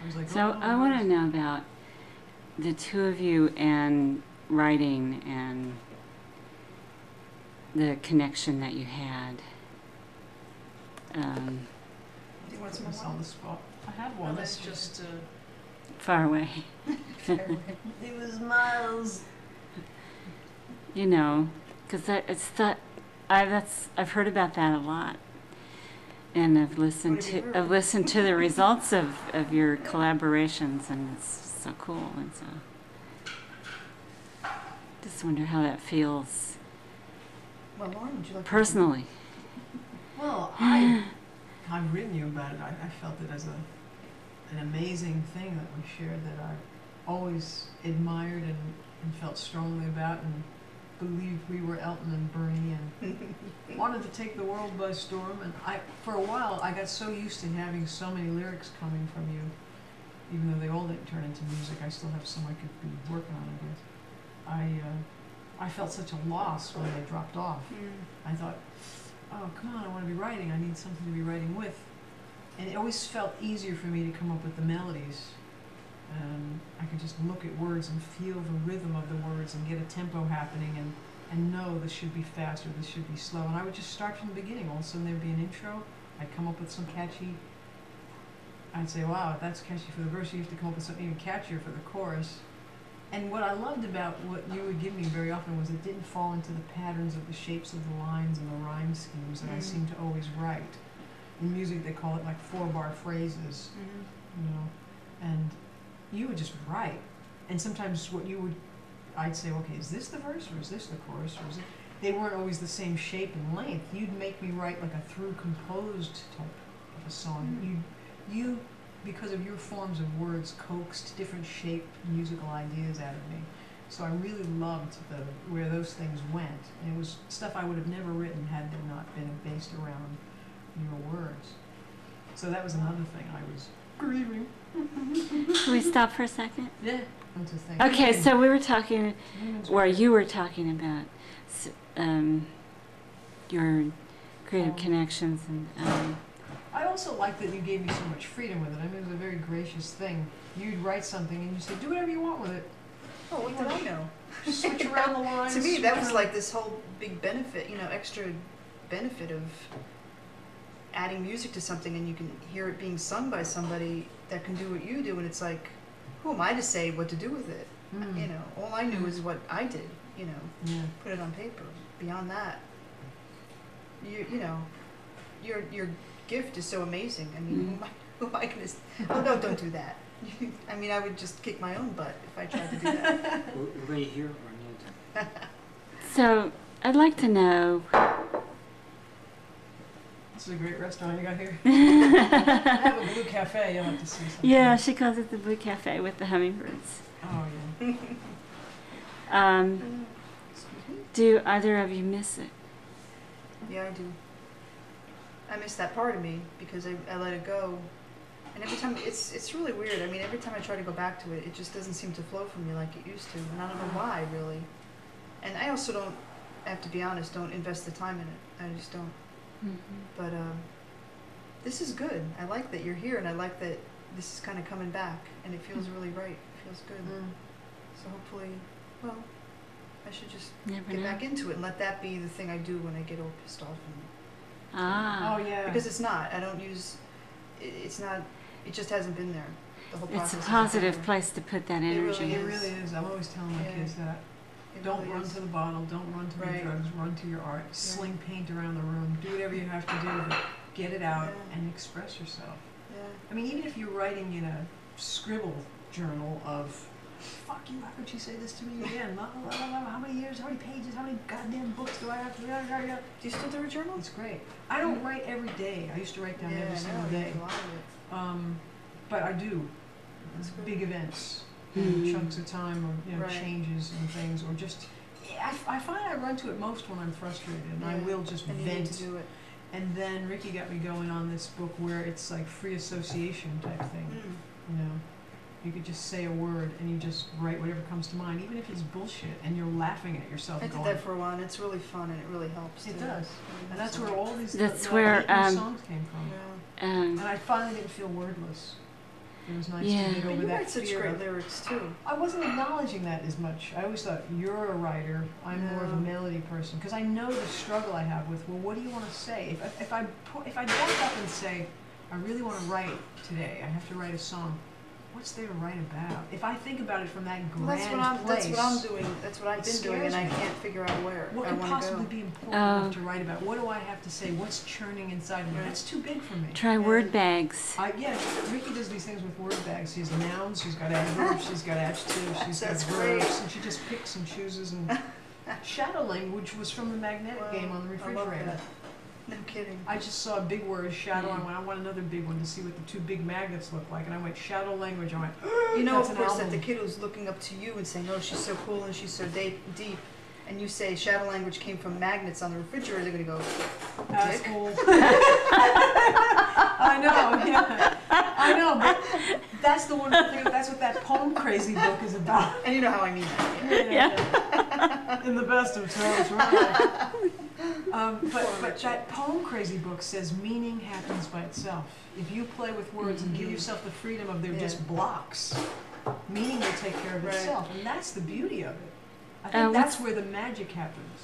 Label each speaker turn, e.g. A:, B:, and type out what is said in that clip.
A: I was like,
B: So I want to know about the two of you and writing and the connection that you had.
A: Do you want some on the spot? I had one. That's just
B: Far away.
A: it was miles.
B: You know, because I've heard about that a lot, and I've listened to the results of your collaborations, and it's so cool, and so just wonder how that feels.
A: Well, Lauren, would you like
B: personally?
A: Well, I've written you about it. I felt it as an amazing thing that we shared that I always admired and felt strongly about and believed we were Elton and Bernie and wanted to take the world by storm. And for a while, I got so used to having so many lyrics coming from you, even though they all didn't turn into music. I still have some I could be working on, I guess. I felt such a loss when they dropped off. I thought, oh, come on, I want to be writing. I need something to be writing with. And it always felt easier for me to come up with the melodies. I could just look at words and feel the rhythm of the words and get a tempo happening and know this should be fast or this should be slow. And I would just start from the beginning. All of a sudden there'd be an intro. I'd come up with some catchy, I'd say, wow, that's catchy for the verse. You have to come up with something even catchier for the chorus. And what I loved about what you would give me very often was it didn't fall into the patterns of the shapes of the lines and the rhyme schemes that I seem to always write. In music, they call it like 4-bar phrases, you know, and you would just write. And sometimes I'd say, okay, is this the verse or is this the chorus or is it? They weren't always the same shape and length. You'd make me write like a through composed type of a song. You, because of your forms of words, coaxed different shaped musical ideas out of me. So I really loved where those things went. And it was stuff I would have never written had they not been based around your words. So that was another thing I was grieving.
B: Can we stop for a second?
A: Yeah.
B: Okay, so we were talking, or you were talking about your creative connections, and
A: I also like that you gave me so much freedom with it. I mean, it was a very gracious thing. You'd write something and you say, do whatever you want with it.
C: Oh, what did I know?
A: Switch around the lines.
C: To me, that was like this whole big benefit, extra benefit of adding music to something, and you can hear it being sung by somebody that can do what you do, and it's like, who am I to say what to do with it? All I knew is what I did, put it on paper. Beyond that, your gift is so amazing. I mean, who am I going to, oh no, don't do that. I mean, I would just kick my own butt if I tried to do that.
D: We're going to hear or not?
B: So, I'd like to know.
A: This is a great restaurant you got here. I have a blue cafe, you'll have to see something.
B: Yeah, she calls it the Blue Cafe with the hummingbirds.
A: Oh, yeah.
B: Do either of you miss it?
C: Yeah, I do. I miss that part of me because I let it go. And every time, it's really weird. I mean, every time I try to go back to it, it just doesn't seem to flow for me like it used to. And I don't know why, really. And I also don't, I have to be honest, don't invest the time in it. I just don't. But this is good. I like that you're here, and I like that this is kind of coming back, and it feels really right. It feels good. So hopefully, well, I should just get back into it and let that be the thing I do when I get all pissed off.
B: Oh,
A: yeah.
C: Because it's not. I don't use. It's not. It just hasn't been there. The whole process.
B: It's a positive place to put that energy.
A: It really is. I'm always telling my kids that. Don't run to the bottle, don't run to the drugs, run to your art, sling paint around the room, do whatever you have to do, but get it out and express yourself. I mean, even if you're writing in a scribble journal of, fuck you, how could you say this to me again? How many years, how many pages, how many goddamn books do I have to do?
C: Do you still do a journal?
A: It's great. I don't write every day. I used to write down every single day. But I do. Big events. Chunks of time or changes and things, or just I find I run to it most when I'm frustrated, and I will just vent.
C: To do it.
A: And then Ricky got me going on this book where it's like free association type thing. You could just say a word and you just write whatever comes to mind, even if it's bullshit, and you're laughing at yourself.
C: I did that for a while, and it's really fun, and it really helps.
A: It does, and that's where all these
B: songs
A: came from. And I finally didn't feel wordless. It was nice
B: Yeah.
A: to get
C: But
A: over
C: you
A: that
C: write such
A: fear.
C: great lyrics too.
A: I wasn't acknowledging that as much. I always thought, you're a writer, I'm more of a
C: No.
A: melody person. Because I know the struggle I have with, well, what do you want to say? If I back up and say, I really want to write today, I have to write a song, what's there to write about? If I think about it from that
C: Well,
A: grand place,
C: that's what I'm doing. That's what I've
A: it
C: been doing, and
A: scares
C: I
A: me.
C: can't figure out where
A: what
C: I
A: could
C: want to
A: possibly
C: go.
A: be important enough to write about? What do I have to say? What's churning inside me?
C: Right.
A: That's too big for me.
B: Try word bags.
A: Yeah, Ricky does these things with word bags. She has nouns, she's got adverbs, she's got adjectives, she's
C: That's
A: got
C: great.
A: verbs, and she just picks and chooses. And shadow language was from the magnetic game on the
C: I love
A: refrigerator.
C: that. No kidding.
A: I just saw a big word, shadow.
B: Yeah.
A: I want another big one to see what the two big magnets look like. And I went, shadow language. I went,
C: You know,
A: that's
C: of
A: an
C: course, that
A: album.
C: the kid who's looking up to you and saying, "Oh, she's so cool and she's so deep," and you say shadow language came from magnets on the refrigerator, they're gonna go, "Dick."
A: Asshole. I know, yeah. I know, but that's the wonderful thing. That's what that poem crazy book is about.
C: And you know how I mean that.
A: Yeah. In the best of terms, right? But that poem crazy book says meaning happens by itself. If you play with words and give yourself the freedom of they're just blocks, meaning will take care of
C: Right.
A: itself. And that's the beauty of it. I think that's where the magic happens.